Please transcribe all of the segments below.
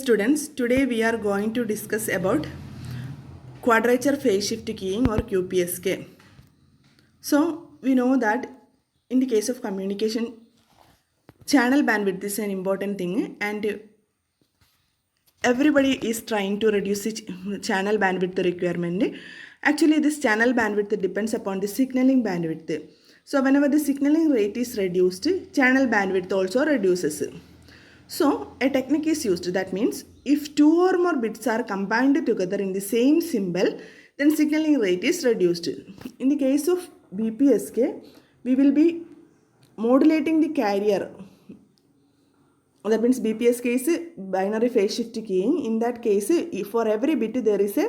Students, today we are going to discuss about quadrature phase shift keying or QPSK. So we know that in the case of communication, channel bandwidth is an important thing, and everybody is trying to reduce the channel bandwidth requirement. Actually, this channel bandwidth depends upon the signaling bandwidth. So whenever the signaling rate is reduced, channel bandwidth also reduces. So a technique is used, that means if two or more bits are combined together in the same symbol, then signaling rate is reduced. In the case of BPSK, we will be modulating the carrier. That means BPSK is binary phase shift keying. In that case, for every bit there is a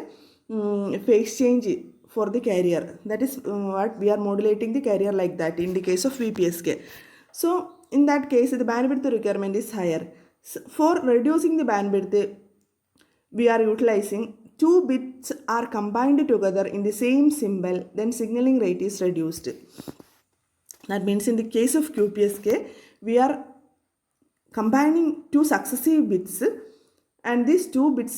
phase change for the carrier. That is what we are modulating the carrier like that in the case of BPSK. So in that case, the bandwidth requirement is higher. So for reducing the bandwidth, we are utilizing two bits are combined together in the same symbol, then signaling rate is reduced. That means in the case of QPSK, we are combining two successive bits, and these two bits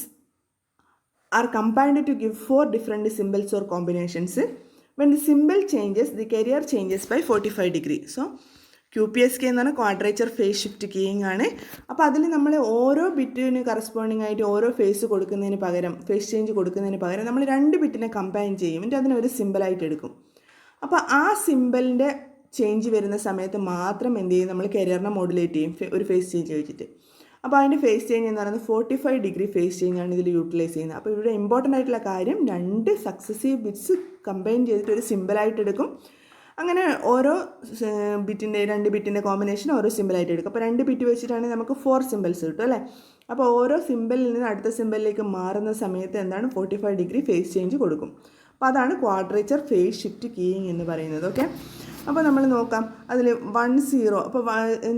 are combined to give four different symbols or combinations. When the symbol changes, the carrier changes by 45 degrees. So QPSK എന്നാണ് quadrature phase shift keying ആണ്. അപ്പോൾ അതിൽ നമ്മൾ ഓരോ ബിറ്റിന് corresponding ആയിട്ട് ഓരോ face കൊടുക്കുന്നതിന് പകരം, ഫേസ് ചേഞ്ച് കൊടുക്കുന്നതിന് പകരം നമ്മൾ രണ്ട് ബിറ്റിനെ കമ്പൈൻ ചെയ്യും, എന്നിട്ട് അതിനൊരു സിമ്പിളായിട്ട് എടുക്കും. അപ്പോൾ ആ സിമ്പിളിൻ്റെ ചേഞ്ച് വരുന്ന സമയത്ത് മാത്രം എന്ത് ചെയ്യും, നമ്മൾ കരിയറിനെ മോഡുലേറ്റ് ചെയ്യും ഒരു ഫേസ് ചേഞ്ച് വെച്ചിട്ട്. അപ്പോൾ അതിൻ്റെ ഫേസ് ചേഞ്ച് എന്ന് പറയുന്നത് 45 ഡിഗ്രി ഫേസ് ചേഞ്ചാണ് ഇതിൽ യൂട്ടിലൈസ് ചെയ്യുന്നത്. അപ്പോൾ ഇവിടെ ഇമ്പോർട്ടൻ്റ് ആയിട്ടുള്ള കാര്യം, രണ്ട് സക്സസീവ് ബിറ്റ്സ് കമ്പൈൻ ചെയ്തിട്ട് ഒരു സിമ്പിളായിട്ട് എടുക്കും. അങ്ങനെ ഓരോ രണ്ട് ബിറ്റിൻ്റെ കോമ്പിനേഷൻ ഓരോ സിമ്പിളായിട്ട് എടുക്കും. അപ്പോൾ രണ്ട് ബിറ്റ് വെച്ചിട്ടാണെങ്കിൽ നമുക്ക് 4 സിമ്പിൾസ് കിട്ടും അല്ലേ. അപ്പോൾ ഓരോ സിമ്പിളിൽ നിന്ന് അടുത്ത സിമ്പിളിലേക്ക് മാറുന്ന സമയത്ത് എന്താണ് 45 ഡിഗ്രി ഫേസ് ചേഞ്ച് കൊടുക്കും. അപ്പോൾ അതാണ് ക്വാഡ്രേച്ചർ ഫേസ് ഷിഫ്റ്റ് കീയിങ് എന്ന് പറയുന്നത്. ഓക്കെ, അപ്പോൾ നമ്മൾ നോക്കാം അതിൽ 1 0. അപ്പോൾ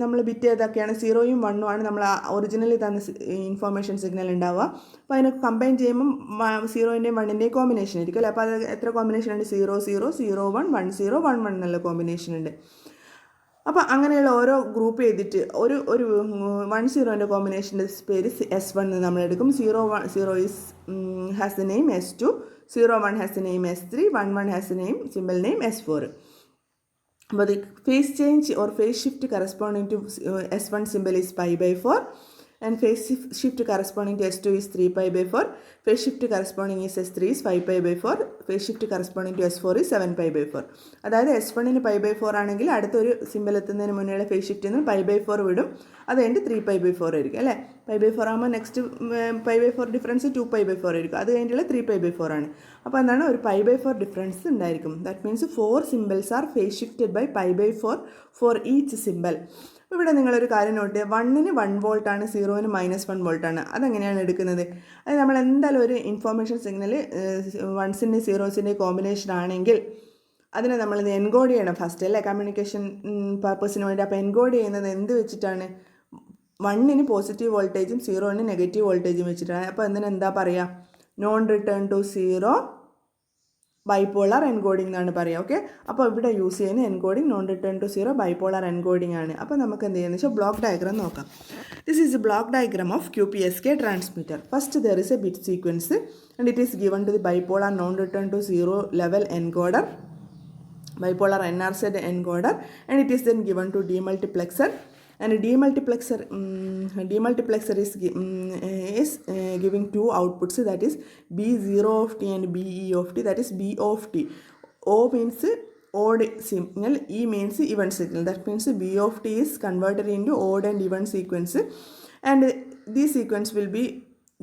നമ്മൾ ബിറ്റ് ഏതൊക്കെയാണ്, 0യും 1ഉം ആണ് നമ്മൾ ഒറിജിനലി തന്ന ഇൻഫോർമേഷൻ സിഗ്നൽ ഉണ്ടാവുക. അപ്പോൾ അതിനെ കമ്പൈൻ ചെയ്യുമ്പം 0ൻ്റെയും 1ൻ്റെയും കോമ്പിനേഷൻ ആയിരിക്കും അല്ലേ. അപ്പോൾ അത് എത്ര കോമ്പിനേഷൻ ഉണ്ട്, 0 0 0 1 1 0 1 1 എന്നുള്ള കോമ്പിനേഷൻ ഉണ്ട്. അപ്പോൾ അങ്ങനെയുള്ള ഓരോ ഗ്രൂപ്പ് ചെയ്തിട്ട് ഒരു 1 0ൻ്റെ കോമ്പിനേഷൻ്റെ പേര് S1 എന്ന് നമ്മളെടുക്കും. 0 is has the name S2, 0 1 has the name S3, 1 1 has the name simple name S4. But the phase change or phase shift corresponding to S1 symbol is pi by 4, and phase shift corresponding to S2 is 3 pi by 4, phase shift corresponding to S3 is 5 pi by 4, phase shift corresponding to S4 is 7 pi by 4. അതായത് S1ന് pi by 4 ആണെങ്കിൽ അടുത്തൊരു simple എത്തുന്നതിന് മുന്നേയുള്ള face ഷിഫ്റ്റിൽ നിന്ന് pi by 4 വിടും, അത് കഴിഞ്ഞിട്ട് 3 pi by 4 ആയിരിക്കും അല്ലേ. pi by 4 ആകുമ്പോൾ next pi by 4 difference 2 pi by 4 ആയിരിക്കും, അത് കഴിഞ്ഞിട്ടുള്ള 3 pi by 4 ആണ്. അപ്പോൾ എന്താണ്, ഒരു pi by 4 ഡിഫറൻസ് ഉണ്ടായിരിക്കും. That means 4 symbols are phase shifted by pi by 4 for each symbol. ഇവിടെ നിങ്ങളൊരു കാര്യം നോട്ട് ചെയ്യുക, 1ന് 1 വോൾട്ടാണ്, 0ന് -1 വോൾട്ടാണ്. അതെങ്ങനെയാണ് എടുക്കുന്നത്? അത് നമ്മൾ എന്തായാലും ഒരു ഇൻഫോർമേഷൻ സിഗ്നൽ 1സിൻ്റെയും 0സിൻ്റെയും കോമ്പിനേഷൻ ആണെങ്കിൽ അതിനെ നമ്മൾ എൻകോഡ് ചെയ്യണം ഫസ്റ്റ് അല്ലേ, കമ്മ്യൂണിക്കേഷൻ പർപ്പസിന് വേണ്ടി. അപ്പോൾ എൻകോഡ് ചെയ്യുന്നത് എന്ത് വെച്ചിട്ടാണ്, 1ന് പോസിറ്റീവ് വോൾട്ടേജും 0ന് നെഗറ്റീവ് വോൾട്ടേജും വെച്ചിട്ടാണ്. അപ്പോൾ എന്താ പറയുക, non return to 0 bipolar encoding എന്നാണ് പറയുക. ഓക്കെ, അപ്പോൾ ഇവിടെ യൂസ് ചെയ്യുന്ന encoding non return to 0 bipolar encoding ആണ്. അപ്പോൾ നമുക്ക് എന്ത് ചെയ്യുന്നത് വെച്ചാൽ ബ്ലോക്ക് ഡയഗ്രാം നോക്കാം. This is a block diagram of QPSK transmitter. First there is a bit sequence and it is given to the bipolar non return to 0 level encoder, bipolar NRZ encoder, and it is then given to demultiplexer, and demultiplexer is giving two outputs, that is B0 of t and BE of t, that is B of t. O means odd signal, E means even signal. That means B of t is converted into odd and even sequence, and this sequence will be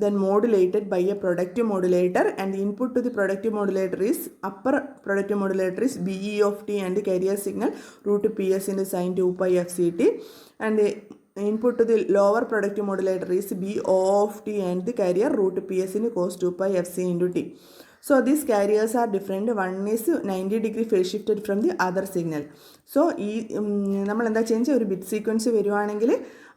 then modulated by a productive modulator, and the input to the productive modulator is upper productive modulator is BE of t and the carrier signal root PS into sin 2 pi FCT, and the input to the lower productive modulator is BO of t and the carrier root PS into cos 2 pi FC into t. So these carriers are different. One is 90 degree phase shifted from the other signal. So ഈ നമ്മൾ എന്താ change, ഒരു bit sequence വരുവാണെങ്കിൽ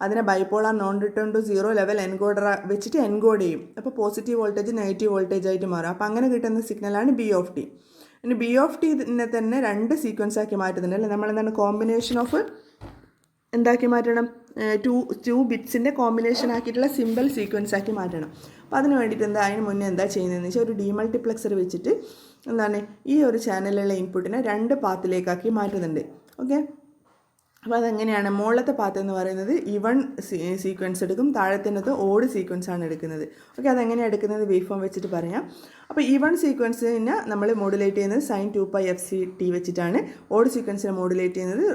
അതിനെ bipolar non return to 0 level encoder വെച്ചിട്ട് encode ചെയ്യും. അപ്പോൾ positive voltage negative voltage ആയിട്ട് മാറും. അപ്പോൾ അങ്ങനെ കിട്ടുന്ന സിഗ്നലാണ് B of t. ഇനി B of t തന്നെ രണ്ട് സീക്വൻസ് ആക്കി മാറ്റുന്നുണ്ട് അല്ലേ. നമ്മളെന്താണ് കോമ്പിനേഷൻ ഓഫ് എന്താക്കി മാറ്റണം, ടു ബിറ്റ്സിൻ്റെ കോമ്പിനേഷൻ ആക്കിയിട്ടുള്ള സിമ്പിൾ സീക്വൻസ് ആക്കി മാറ്റണം. അപ്പോൾ അതിന് വേണ്ടിയിട്ട് അതിന് മുന്നേ എന്താ ചെയ്യുന്നതെന്ന് വെച്ചാൽ ഒരു ഡീമൾട്ടിപ്ലക്സർ വെച്ചിട്ട് ഈ ഒരു ചാനലിലുള്ള ഇൻപുട്ടിനെ 2 പാത്തിലേക്കാക്കി മാറ്റുന്നുണ്ട്. ഓക്കെ, അപ്പോൾ അതെങ്ങനെയാണ്? മുകളിലത്തെ പാത്ത് എന്ന് പറയുന്നത് ഇവൺ സീക്വൻസ് എടുക്കും, താഴത്തിനകത്ത് ഓഡ് സീക്വൻസ് ആണ് എടുക്കുന്നത്. ഓക്കെ, അതെങ്ങനെയാണ് എടുക്കുന്നത് വേവ് ഫോം വെച്ചിട്ട് പറയാം. അപ്പോൾ ഇവൺ സീക്വൻസിനെ നമ്മൾ മോഡുലേറ്റ് ചെയ്യുന്നത് sin 2πfct വെച്ചിട്ടാണ്. ഓഡ് സീക്വൻസിനെ മോഡുലേറ്റ് ചെയ്യുന്നത്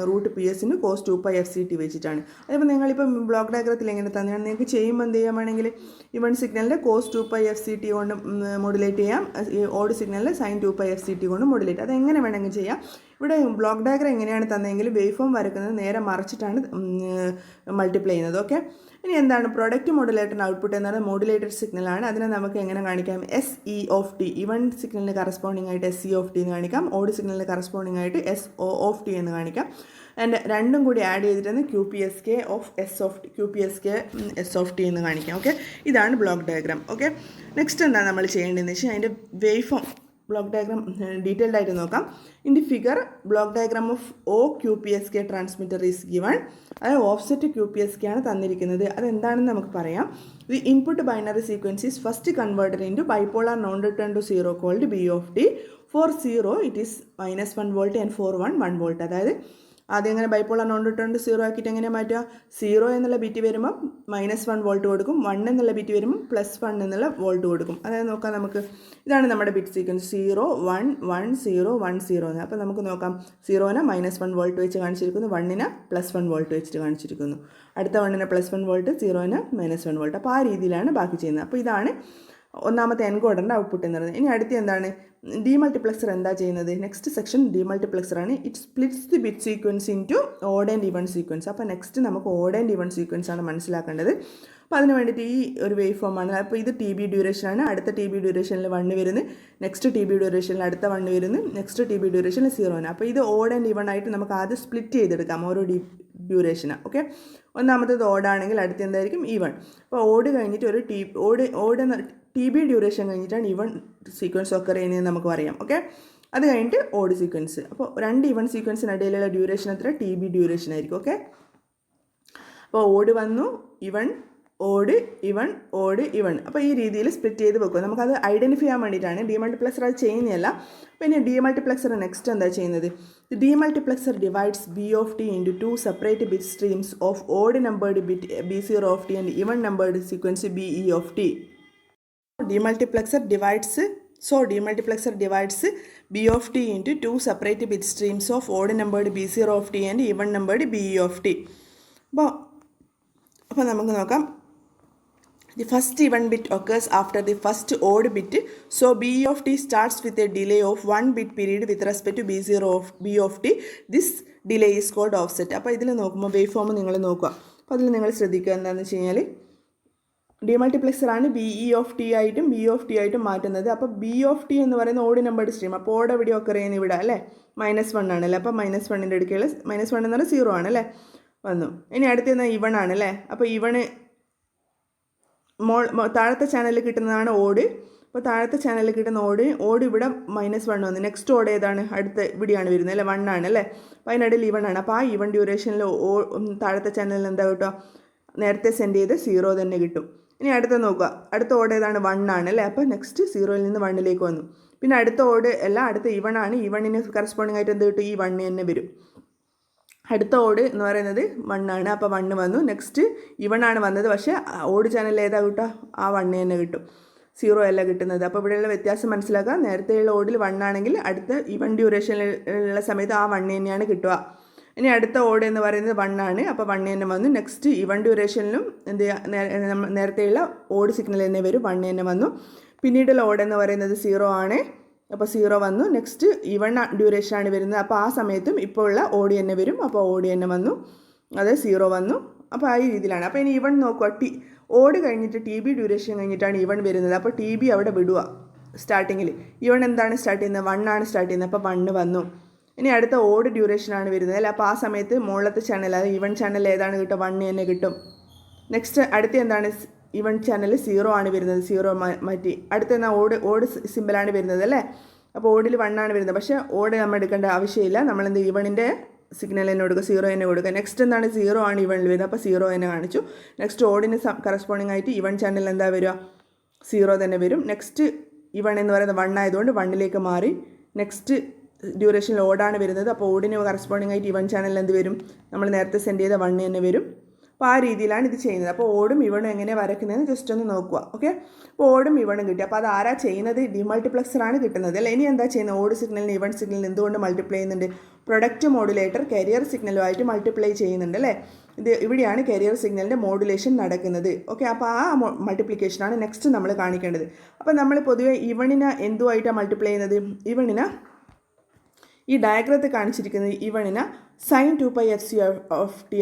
√PS cos 2πfct വെച്ചിട്ടാണ്. അതിപ്പോൾ നിങ്ങളിപ്പോൾ ബ്ലോക്ക് ഡയഗ്രത്തിൽ എങ്ങനെ തന്നെയാണ് നിങ്ങൾക്ക് ചെയ്യുമ്പോൾ എന്ത് ചെയ്യാൻ വേണമെങ്കിൽ ഇവൺ സിഗ്നലിൻ്റെ cos 2πfct കൊണ്ട് മോഡുലേറ്റ് ചെയ്യാം, ഓഡ് സിഗ്നലിൽ sin 2πfct കൊണ്ട് മോഡുലേറ്റ്, അതെങ്ങനെ വേണമെങ്കിൽ ചെയ്യാം. ഇവിടെ ബ്ലോക്ക് ഡയഗ്രം എങ്ങനെയാണ് തന്നെങ്കിൽ വേവ് ഫോം വരക്കുന്നത് നേരെ മറിച്ചിട്ടാണ് മൾട്ടിപ്ലൈ ചെയ്യുന്നത്. ഓക്കെ, ഇനി എന്താണ് പ്രൊഡക്റ്റ് മോഡുലേറ്ററിൻ്റെ ഔട്ട്പുട്ട് എന്നാണ് മോഡുലേറ്റഡ് സിഗ്നലാണ്. അതിനെ നമുക്ക് എങ്ങനെ കാണിക്കാം? SE(t), ഇവൺ സിഗ്നലിന് കറസ്പോണ്ടിങ് ആയിട്ട് SE(t) എന്ന് കാണിക്കാം, ഓഡ് സിഗ്നലിന് കറസ്പോണ്ടിങ് ആയിട്ട് SO(t) എന്ന് കാണിക്കാം. ആൻഡ് രണ്ടും കൂടി ആഡ് ചെയ്തിട്ടാണ് QPSK S(t) എന്ന് കാണിക്കാം. ഓക്കെ, ഇതാണ് ബ്ലോക്ക് ഡയഗ്രാം. ഓക്കെ, നെക്സ്റ്റ് എന്താണ് നമ്മൾ ചെയ്യേണ്ടതെന്ന് വെച്ചാൽ അതിൻ്റെ waveform block diagram detailed ആയിട്ട് നോക്കാം. In the figure block diagram of OQPSK transmitter is given. അതായത് ഓഫ്സെറ്റ് QPSK ആണ് തന്നിരിക്കുന്നത്. അതെന്താണെന്ന് നമുക്ക് പറയാം. The input binary sequence is first converted into bipolar non return to zero called BOFT. For 0 it is -1 volt and for 1 volt. അതായത് ആദ്യം എങ്ങനെ bipolar non return to 0 ആക്കിയിട്ട് എങ്ങനെ മാറ്റുക? 0 എന്നുള്ള ബിറ്റ് വരുമ്പോൾ -1 വോൾട്ട് കൊടുക്കും, 1 എന്നുള്ള ബിറ്റ് വരുമ്പോൾ +1 എന്നുള്ള വോൾട്ട് കൊടുക്കും. അതായത് നോക്കാം നമുക്ക്, ഇതാണ് നമ്മുടെ ബിറ്റ് സീക്വൻസ് 0 1 1 0 1 0 എന്ന്. അപ്പോൾ നമുക്ക് നോക്കാം, 0നെ -1 വോൾട്ട് വെച്ച് കാണിച്ചിരിക്കുന്നു, 1നെ +1 വോൾട്ട് വെച്ചിട്ട് കാണിച്ചിരിക്കുന്നു, അടുത്ത 1നെ +1 വോൾട്ട്, 0നെ -1 വോൾട്ട്. അപ്പോൾ ആ രീതിയിലാണ് ബാക്കി ചെയ്യുന്നത്. അപ്പോൾ ഇതാണ് ഒന്നാമത്തെ എൻകോഡറിൻ്റെ ഔട്ട്പുട്ട് എന്ന് പറയുന്നത്. ഇനി അടുത്ത് എന്താണ്? ഡീമൾട്ടിപ്ലക്സർ എന്താ ചെയ്യുന്നത്? നെക്സ്റ്റ് സെക്ഷൻ ഡീമൾട്ടിപ്ലക്സറാണ്. It splits the bit sequence into odd and even sequence. അപ്പോൾ നെക്സ്റ്റ് നമുക്ക് ഓഡ് ആൻഡ് ഇവൺ സീക്വൻസ് ആണ് മനസ്സിലാക്കേണ്ടത്. അപ്പോൾ അതിന് വേണ്ടിയിട്ട് ഈ ഒരു വേവ് ഫോം ആണ്. അപ്പോൾ ഇത് TB ഡ്യൂറേഷനാണ്. അടുത്ത TB ഡ്യൂറേഷനിൽ 1 വരുന്നു, നെക്സ്റ്റ് TB ഡ്യൂറേഷനിൽ അടുത്ത 1 വരുന്നു, നെക്സ്റ്റ് TB ഡ്യൂറേഷനിൽ 0 ആണ്. അപ്പോൾ ഇത് ഓഡ് ആൻഡ് ഇവൺ ആയിട്ട് നമുക്ക് ആദ്യം സ്പ്ലിറ്റ് ചെയ്തെടുക്കാം ഓരോ ഡ്യൂറേഷന്. ഓക്കെ, ഒന്നാമത്തേത് ഓടാണെങ്കിൽ അടുത്ത് എന്തായിരിക്കും? ഇവൺ. അപ്പോൾ ഓട് കഴിഞ്ഞിട്ട് ഒരു ഓട് TB ഡ്യൂറേഷൻ കഴിഞ്ഞിട്ടാണ് ഇവൺ സീക്വൻസ് ഒക്കെ ചെയ്യുന്നത് നമുക്ക് പറയാം. ഓക്കെ, അത് കഴിഞ്ഞിട്ട് ഓഡ് സീക്വൻസ്. അപ്പോൾ 2 ഇവൺ സീക്വൻസിനിടയിലുള്ള ഡ്യൂറേഷൻ എത്ര? TB ഡ്യൂറേഷൻ ആയിരിക്കും. ഓക്കെ, അപ്പോൾ ഓട് വന്നു, even, odd, even, odd, even. അപ്പോൾ ഈ രീതിയിൽ സ്പ്ലിറ്റ് ചെയ്ത് വെക്കുക. നമുക്കത് ഐഡൻറ്റിഫൈ ചെയ്യാൻ വേണ്ടിയിട്ടാണ്. ഡീമൾട്ടിപ്ലക്സർ അത് ചെയ്യുന്നതല്ല. പിന്നെ ഡീമൾട്ടിപ്ലക്സർ നെക്സ്റ്റ് എന്താ ചെയ്യുന്നത്? ഡീമൾട്ടിപ്ലക്സർ divides BOFT into 2 separate bit streams of odd numbered bit B0(t) and even numbered sequence BE(t). Demultiplexer divides BOFT into 2 separate bit streams of odd numbered B0(t) and even numbered BE(t). അപ്പോൾ നമുക്ക് നോക്കാം. The first even bit occurs after the first odd bit, so BOFT starts with a delay of 1 bit period with respect to BOFT. This delay is called offset. അപ്പോൾ ഇതിൽ നോക്കുമ്പോൾ wave form നിങ്ങൾ നോക്കുക. അപ്പോൾ അതിൽ നിങ്ങൾ ശ്രദ്ധിക്കുക എന്താണെന്ന് വെച്ച് കഴിഞ്ഞാൽ ഡീമൾട്ടിപ്ലക്സറാണ് BE(t) ആയിട്ടും BOFT ആയിട്ടും മാറ്റുന്നത്. അപ്പോൾ BOFT എന്ന് പറയുന്ന ഓഡ് നമ്പേർഡ് സ്ട്രീം. അപ്പോൾ ഓഡ് എവിടെ ഒക്കെ ചെയ്യുന്നത് ഇവിടെ അല്ലേ? -1 ആണല്ലേ? അപ്പോൾ -1ൻ്റെ അടുക്കൽ -1 എന്ന് പറഞ്ഞാൽ 0 ആണല്ലേ? വന്നു. ഇനി അടുത്ത ഇവൺ ആണല്ലേ? അപ്പോൾ ഇവണ് താഴത്തെ ചാനലിൽ കിട്ടുന്നതാണ് ഓഡ്. അപ്പോൾ താഴത്തെ ചാനലിൽ കിട്ടുന്ന ഓഡ് ഇവിടെ -1 വന്നു. നെക്സ്റ്റ് ഓഡ് ഏതാണ്? അടുത്ത ഇവിടെയാണ് വരുന്നത് അല്ലേ? 1 ആണല്ലേ? അപ്പോൾ അതിനിടയിൽ ഇവൺ ആണ്. അപ്പോൾ ആ ഇവൺ ഡ്യൂറേഷനിൽ താഴത്തെ ചാനലിൽ എന്താ കിട്ടുക? നേരത്തെ സെൻഡ് ചെയ്ത് 0 തന്നെ കിട്ടും. ഇനി അടുത്ത നോക്കുക, അടുത്ത ഓഡ് ഏതാണ്? 1 ആണ് അല്ലേ? അപ്പോൾ നെക്സ്റ്റ് 0ൽ നിന്ന് 1ലേക്ക് വന്നു. പിന്നെ അടുത്ത ഓഡ് എല്ലാം അടുത്ത ഇവൺ ആണ്. ഇവണിന് കറസ്പോണ്ടിങ് ആയിട്ട് എന്ത് കിട്ടും? ഈ 1 തന്നെ വരും. അടുത്ത ഓഡ് എന്ന് പറയുന്നത് 1 ആണ്. അപ്പോൾ 1 വന്നു. നെക്സ്റ്റ് ഇവൺ ആണ് വന്നത്, പക്ഷേ ഓഡ് ചാനൽ ഏതാ കിട്ടുക? ആ 1 തന്നെ കിട്ടും, 0 അല്ല കിട്ടുന്നത്. അപ്പോൾ ഇവിടെയുള്ള വ്യത്യാസം മനസ്സിലാക്കുക. നേരത്തെയുള്ള ഓഡിൽ 1 ആണെങ്കിൽ അടുത്ത ഇവൺ ഡ്യൂറേഷനിലുള്ള സമയത്ത് ആ 1 തന്നെയാണ് കിട്ടുക. ഇനി അടുത്ത ഓഡ് എന്ന് പറയുന്നത് 1 ആണ്. അപ്പോൾ 1 തന്നെ വന്നു. നെക്സ്റ്റ് ഇവൺ ഡ്യൂറേഷനിലും എന്ത് ചെയ്യുക? നേരത്തെയുള്ള ഓഡ് സിഗ്നൽ തന്നെ വരും, 1 തന്നെ വന്നു. പിന്നീടുള്ള ഓഡ് എന്ന് പറയുന്നത് 0 ആണ്. അപ്പോൾ 0 വന്നു. നെക്സ്റ്റ് ഇവൺ ഡ്യൂറേഷനാണ് വരുന്നത്. അപ്പോൾ ആ സമയത്തും ഇപ്പോൾ ഉള്ള ഓഡ് തന്നെ വരും. അപ്പോൾ ഓഡ് തന്നെ വന്നു, അത് 0 വന്നു. അപ്പോൾ ആ രീതിയിലാണ്. അപ്പോൾ ഇനി ഇവൺ നോക്കുക. ഓഡ് കഴിഞ്ഞിട്ട് TB ഡ്യൂറേഷൻ കഴിഞ്ഞിട്ടാണ് ഇവൺ വരുന്നത്. അപ്പോൾ TB അവിടെ വിടുക സ്റ്റാർട്ടിങ്ങിൽ. ഇവൺ എന്താണ് സ്റ്റാർട്ട് ചെയ്യുന്നത്? 1 ആണ് സ്റ്റാർട്ട് ചെയ്യുന്നത്. അപ്പോൾ 1 വന്നു. ഇനി അടുത്ത ഓഡ് ഡ്യൂറേഷനാണ് വരുന്നത് അല്ലേ? അപ്പോൾ ആ സമയത്ത് മുകളിലത്തെ ചാനൽ, അത് ഇവൺ ചാനൽ ഏതാണ് കിട്ടുക? 1 തന്നെ കിട്ടും. നെക്സ്റ്റ് അടുത്ത എന്താണ്? ഇവൺ ചാനൽ 0 ആണ് വരുന്നത്, 0 മാറ്റി. അടുത്ത എന്നാൽ ഓഡ് സിമ്പിളാണ് വരുന്നത് അല്ലേ? അപ്പോൾ ഓഡിൽ 1 ആണ് വരുന്നത്. പക്ഷേ ഓഡ് നമ്മൾ എടുക്കേണ്ട ആവശ്യമില്ല. നമ്മളെന്ത് ഇവണിൻ്റെ സിഗ്നൽ തന്നെ കൊടുക്കുക, 0 തന്നെ കൊടുക്കുക. നെക്സ്റ്റ് എന്താണ് 0 ആണ് ഇവണിൽ വരുന്നത്, അപ്പോൾ 0 തന്നെ കാണിച്ചു. നെക്സ്റ്റ് ഓഡിന് കറസ്പോണ്ടിങ് ആയിട്ട് ഇവൺ ചാനൽ എന്താ വരിക, 0 തന്നെ വരും. നെക്സ്റ്റ് ഇവൺ എന്ന് പറയുന്നത് 1 ആയതുകൊണ്ട് 1ലേക്ക് മാറി. നെക്സ്റ്റ് ഡ്യൂറേഷനിൽ ഓടാണ് വരുന്നത്, അപ്പോൾ ഓഡിന് കറസ്പോണ്ടിങ് ആയിട്ട് ഇവൺ ചാനൽ എന്ത് വരും, നമ്മൾ നേരത്തെ സെൻഡ് ചെയ്ത 1 തന്നെ വരും. അപ്പോൾ ആ രീതിയിലാണ് ഇത് ചെയ്യുന്നത്. അപ്പോൾ ഓടും ഇവണും എങ്ങനെ വരയ്ക്കുന്നതെന്ന് ജസ്റ്റ് ഒന്ന് നോക്കുക. ഓക്കെ, അപ്പോൾ ഓടും ഇവണും കിട്ടി. അപ്പോൾ അത് ആരാ ചെയ്യുന്നത്, ഡിമൾട്ടിപ്ലക്സറാണ് കിട്ടുന്നത് അല്ലേ. ഇനി എന്താ ചെയ്യുന്നത്, ഓഡ് സിഗ്നലിന് ഇവൺ സിഗ്നലിന് എന്തുകൊണ്ട് മൾട്ടിപ്ലൈ ചെയ്യുന്നുണ്ട്, പ്രൊഡക്റ്റ് മോഡുലേറ്റർ കരിയർ സിഗ്നലുമായിട്ട് മൾട്ടിപ്ലൈ ചെയ്യുന്നുണ്ട് അല്ലേ. ഇവിടെയാണ് കരിയർ സിഗ്നലിൻ്റെ മോഡുലേഷൻ നടക്കുന്നത്. ഓക്കെ, അപ്പോൾ ആ മൾട്ടിപ്ലിക്കേഷനാണ് നെക്സ്റ്റ് നമ്മൾ കാണിക്കേണ്ടത്. അപ്പോൾ നമ്മൾ പൊതുവേ ഇവണിനെ എന്തുമായിട്ടാണ് മൾട്ടിപ്ലൈ ചെയ്യുന്നത്, ഇവണിനെ ഈ ഡയഗ്രത്തിൽ കാണിച്ചിരിക്കുന്നത് ഇവണിനെ sin 2πfc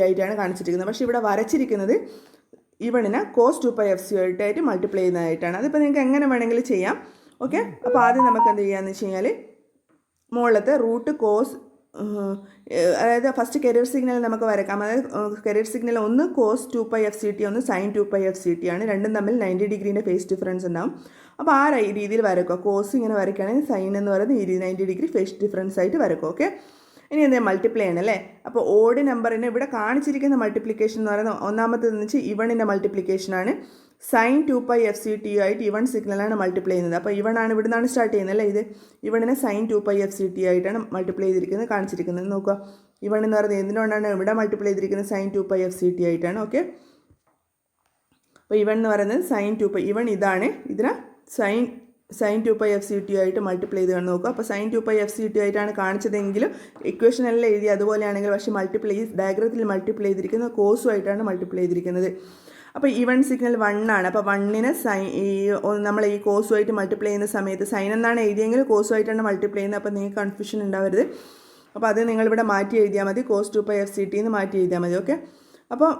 ആയിട്ടാണ് കാണിച്ചിരിക്കുന്നത്. പക്ഷേ ഇവിടെ വരച്ചിരിക്കുന്നത് ഇവണിനെ cos 2πfc ആയിട്ട് മൾട്ടിപ്ലൈ ചെയ്യുന്നതായിട്ടാണ്. അതിപ്പോൾ നിങ്ങൾക്ക് എങ്ങനെ വേണമെങ്കിലും ചെയ്യാം. ഓക്കെ, അപ്പോൾ ആദ്യം നമുക്ക് എന്ത് ചെയ്യാമെന്ന് വെച്ച് കഴിഞ്ഞാൽ മുകളിലത്തെ റൂട്ട് കോസ്, അതായത് ഫസ്റ്റ് കരിയർ സിഗ്നൽ നമുക്ക് വരക്കാം. അതായത് കരിയർ സിഗ്നൽ ഒന്ന് cos 2πfct ഒന്ന് sin 2πfct ആണ്. രണ്ടും തമ്മിൽ 90 ഡിഗ്രീൻ്റെ ഫേസ് ഡിഫറൻസ് ഉണ്ടാവും. അപ്പോൾ ആ രീതിയിൽ വരക്കുക. കോസ് ഇങ്ങനെ വരയ്ക്കുകയാണെങ്കിൽ സൈൻ എന്ന് പറയുന്നത് 90 ഡിഗ്രി ഫേസ് ഡിഫറൻസ് ആയിട്ട് വരക്കുക. ഓക്കെ, ഇനി എന്താ മൾട്ടിപ്ലൈ ചെയ്യണം അല്ലേ. അപ്പോൾ ഓഡ് നമ്പറിന് ഇവിടെ കാണിച്ചിരിക്കുന്ന മൾട്ടിപ്ലിക്കേഷൻ എന്ന് പറയുന്നത് ഒന്നാമത്തേതെന്ന് വെച്ചാൽ ഇവണിൻ്റെ മൾട്ടിപ്ലിക്കേഷനാണ്. sin 2πfct ആയിട്ട് ഇവൺ സിഗ്നലാണ് മൾട്ടിപ്ലൈ ചെയ്യുന്നത്. അപ്പോൾ ഇവണാണ് ഇവിടെ നിന്നാണ് സ്റ്റാർട്ട് ചെയ്യുന്നത് അല്ലേ. ഇത് ഇവണിനെ sin 2πfct ആയിട്ടാണ് മൾട്ടിപ്ലൈ ചെയ്തിരിക്കുന്നത് കാണിച്ചിരിക്കുന്നത്. നോക്കുക, ഇവൺ എന്ന് പറയുന്നത് എന്തിനോടാണ് ഇവിടെ മൾട്ടിപ്ലൈ ചെയ്തിരിക്കുന്നത്, sin 2πfct ആയിട്ടാണ്. ഓക്കെ, അപ്പോൾ ഇവൺ എന്ന് പറയുന്നത് sin 2π, ഇവൺ ഇതാണ്, ഇതിനെ sin 2πfct ആയിട്ട് മൾട്ടിപ്ലൈ ചെയ്ത് നോക്കുക. അപ്പോൾ sin 2πfct ആയിട്ടാണ് കാണിച്ചതെങ്കിലും ഇക്വേഷനെല്ലാം എഴുതി അതുപോലെയാണെങ്കിൽ, പക്ഷേ ഡയഗ്രത്തിൽ മൾട്ടിപ്ലൈ ചെയ്തിരിക്കുന്നത് കോസുമായിട്ടാണ് മൾട്ടിപ്ലൈ ചെയ്തിരിക്കുന്നത്. അപ്പോൾ ഇവൺ സിഗ്നൽ 1 ആണ്. അപ്പോൾ 1നെ നമ്മൾ ഈ കോസുമായിട്ട് മൾട്ടിപ്ലൈ ചെയ്യുന്ന സമയത്ത് സൈൻ എന്നാണ് എഴുതിയെങ്കിൽ കോസുമായിട്ടാണ് മൾട്ടിപ്ലൈ ചെയ്യുന്നത്. അപ്പോൾ നിങ്ങൾക്ക് കൺഫ്യൂഷൻ ഉണ്ടാവരുത്. അപ്പോൾ അത് നിങ്ങളിവിടെ മാറ്റി എഴുതിയാൽ മതി, cos 2πfct എന്ന് മാറ്റി എഴുതിയാൽ മതി. ഓക്കെ, അപ്പോൾ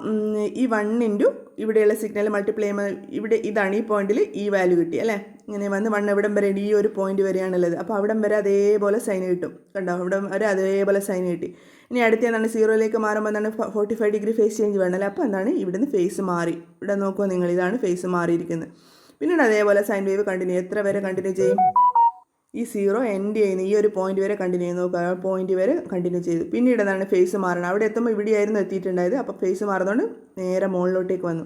ഈ 1 ഇൻറ്റു ഇവിടെയുള്ള സിഗ്നൽ മൾട്ടിപ്ലൈ ചെയ്യുമ്പോൾ ഇവിടെ ഇതാണ് ഈ പോയിന്റിൽ ഈ വാല്യൂ കിട്ടി അല്ലേ. ഇങ്ങനെ വന്ന് 1 എവിടം വരെ ഈ ഒരു പോയിന്റ് വരെയാണുള്ളത്. അപ്പോൾ അവിടം വരെ അതേപോലെ സൈൻ കിട്ടും, കണ്ടോ, അവിടം വരെ അതേപോലെ സൈൻ കിട്ടി. ഇനി അടുത്ത് എന്താണ് 0ലേക്ക് മാറുമ്പോൾ എന്താണ് 45 ഡിഗ്രി ഫേസ് ചേഞ്ച് വേണമല്ലോ. അപ്പോൾ എന്താണ് ഇവിടുന്ന് ഫേസ് മാറി, ഇവിടെ നോക്കുക നിങ്ങൾ, ഇതാണ് ഫേസ് മാറിയിരിക്കുന്നത്. പിന്നീട് അതേപോലെ സൈൻ വേവ് കണ്ടിന്യൂ, എത്ര വരെ കണ്ടിന്യൂ ചെയ്യും, ഈ 0 എൻഡ് ചെയ്യുന്ന ഈ ഒരു പോയിന്റ് വരെ കണ്ടിന്യൂ ചെയ്ത് നോക്കുക, ആ പോയിന്റ് വരെ കണ്ടിന്യൂ ചെയ്തു. പിന്നീട് എന്താണ് ഫേസ് മാറണം, അവിടെ എത്തുമ്പോൾ ഇവിടെയായിരുന്നു എത്തിയിട്ടുണ്ടായത്. അപ്പോൾ ഫേസ് മാറുന്നതുകൊണ്ട് നേരെ മുകളിലോട്ടേക്ക് വന്നു.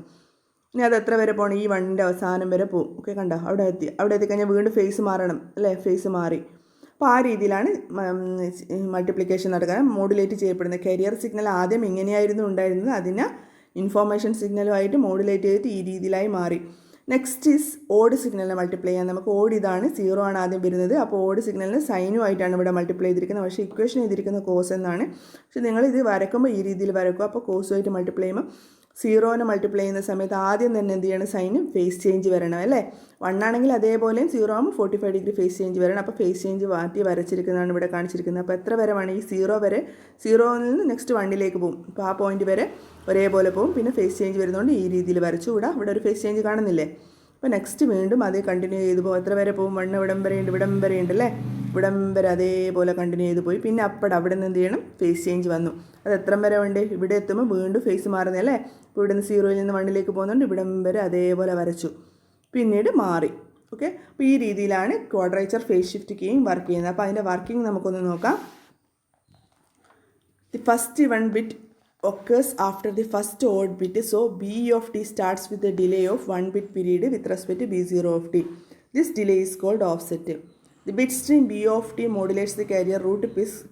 ഇനി അത് എത്ര വരെ പോകണം, ഈ 1ൻ്റെ അവസാനം വരെ പോകും. ഓക്കെ, കണ്ടോ, അവിടെ എത്തിക്കഴിഞ്ഞാൽ വീണ്ടും ഫേസ് മാറണം അല്ലേ, ഫേസ് മാറി. അപ്പോൾ ആ രീതിയിലാണ് മൾട്ടിപ്ലിക്കേഷൻ നടക്കാൻ മോഡുലേറ്റ് ചെയ്യപ്പെടുന്നത്. കരിയർ സിഗ്നൽ ആദ്യം ഇങ്ങനെയായിരുന്നു ഉണ്ടായിരുന്നത്, അതിനെ ഇൻഫോർമേഷൻ സിഗ്നലുമായിട്ട് മോഡുലേറ്റ് ചെയ്തിട്ട് ഈ രീതിയിലായി മാറി. നെക്സ്റ്റ് ഈസ് ഓഡ് സിഗ്നലിനെ മൾട്ടിപ്ലൈ ചെയ്യാൻ. നമുക്ക് ഓഡ് ഇതാണ്, 0 ആണ് ആദ്യം വരുന്നത്. അപ്പോൾ ഓഡ് സിഗ്നലിന് സൈനുമായിട്ടാണ് ഇവിടെ മൾട്ടിപ്ലൈ ചെയ്തിരിക്കുന്നത്. പക്ഷേ ഇക്വേഷൻ ചെയ്തിരിക്കുന്ന കോസ് എന്നാണ്. പക്ഷേ നിങ്ങളിത് വരയ്ക്കുമ്പോൾ ഈ രീതിയിൽ വരയ്ക്കുക. അപ്പോൾ കോസുമായിട്ട് മൾട്ടിപ്ലൈ ചെയ്യുമ്പോൾ 0നെ മൾട്ടിപ്ലൈ ചെയ്യുന്ന സമയത്ത് ആദ്യം തന്നെ എന്ത് ചെയ്യണം, സൈന് ഫേസ് ചേഞ്ച് വരണം അല്ലേ. 1 ആണെങ്കിൽ അതേപോലെയും 0 ആകുമ്പോൾ 45 ഡിഗ്രി ഫേസ് ചേഞ്ച് വരണം. അപ്പോൾ ഫേസ് ചേഞ്ച് മാറ്റി വരച്ചിരിക്കുന്നതാണ് ഇവിടെ കാണിച്ചിരിക്കുന്നത്. അപ്പോൾ എത്ര വരെ വേണം, ഈ 0 വരെ, 0ൽ നിന്ന് നെക്സ്റ്റ് 1ലേക്ക് പോകും. അപ്പോൾ ആ പോയിന്റ് വരെ ഒരേപോലെ പോകും. പിന്നെ ഫേസ് ചേഞ്ച് വരുന്നതുകൊണ്ട് ഈ രീതിയിൽ വരച്ചു. ഇവിടെ ഒരു ഫേസ് ചേഞ്ച് കാണുന്നില്ലേ. അപ്പോൾ നെക്സ്റ്റ് വീണ്ടും അതേ കണ്ടിന്യൂ ചെയ്ത് പോകും. എത്ര വരെ പോകും, 1 ഇവിടം വരെയുണ്ട്, ഇവിടം വരെയുണ്ട് അല്ലേ. ഇവിടം വരെ അതേപോലെ കണ്ടിന്യൂ ചെയ്ത് പോയി. പിന്നെ അവിടെ നിന്ന് എന്ത് ചെയ്യണം, ഫേസ് ചേഞ്ച് വന്നു. അത് എത്ര വരെ ഉണ്ട്, ഇവിടെ എത്തുമ്പോൾ വീണ്ടും ഫേസ് മാറുന്നതല്ലേ. ഇപ്പോൾ ഇവിടെ നിന്ന് 0ൽ നിന്ന് 1ലേക്ക് പോകുന്നുണ്ട്, ഇവിടം വരെ അതേപോലെ വരച്ചു, പിന്നീട് മാറി. ഓക്കെ, അപ്പോൾ ഈ രീതിയിലാണ് quadrature phase shift keying work ചെയ്യുന്നത്. അപ്പോൾ അതിൻ്റെ വർക്കിംഗ് നമുക്കൊന്ന് നോക്കാം. The first 1 bit occurs after the first odd bit, so B of t starts with a delay of 1 bit period with respect to B0 of t. This delay is called offset. The bit stream B of t modulates the carrier root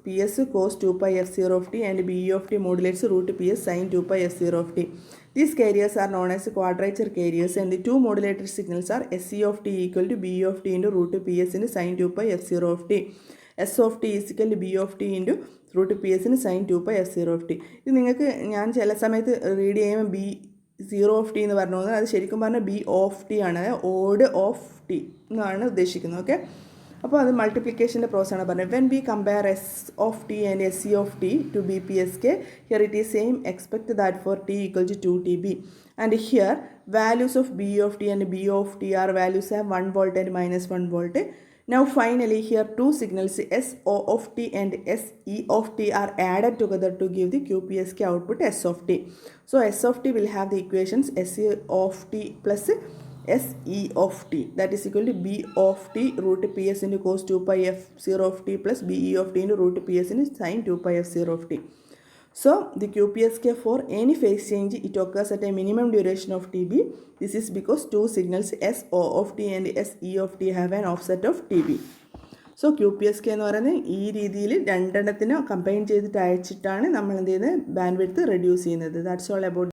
PS cos 2πf0 of t and B of t modulates root PS sin 2πf0 of t. These carriers are known as quadrature carriers, and the two modulated signals are SE of t equal to B of t into root PS into sin 2πf0 of t. S of t is equal to B of t into root P എസിന് sine 2πf0 of t. ഇത് നിങ്ങൾക്ക് ഞാൻ ചില സമയത്ത് read ചെയ്യുമ്പോൾ B0 of t എന്ന് പറഞ്ഞു പോകുന്നത്, അത് ശരിക്കും പറഞ്ഞാൽ B of t ആണ്, അതായത് ഓഡ് ഓഫ് ടി എന്നാണ് ഉദ്ദേശിക്കുന്നത്. ഓക്കെ, അപ്പോൾ അത് മൾട്ടിപ്ലിക്കേഷൻ്റെ പ്രോസസ്സാണ് പറഞ്ഞത്. When B compare S of t and SE of t to BPSK, here it is same, expect that for t equal to 2TB. And here values of B of t and B of t are values have 1 volt and minus 1 volt. Now finally here two signals SO of t and SE of t are added together to give the QPSK output S of t. So S of t will have the equations SE of t plus SE of t, that is equal to B of t root PS into cos 2 pi f0 of t plus BE of t into root PS into sin 2 pi f0 of t. So the QPSK for any phase change, it occurs at a minimum duration of TB. This is because two signals SO of t and SE of t have an offset of TB. So QPSK എന്ന് പറയുന്നത് ഈ രീതിയിൽ രണ്ടെണ്ണത്തിനെ combine ചെയ്തിട്ട് അയച്ചിട്ടാണ് നമ്മൾ എന്ത് ചെയ്യുന്നത് band width reduce ചെയ്യുന്നത്. That's all about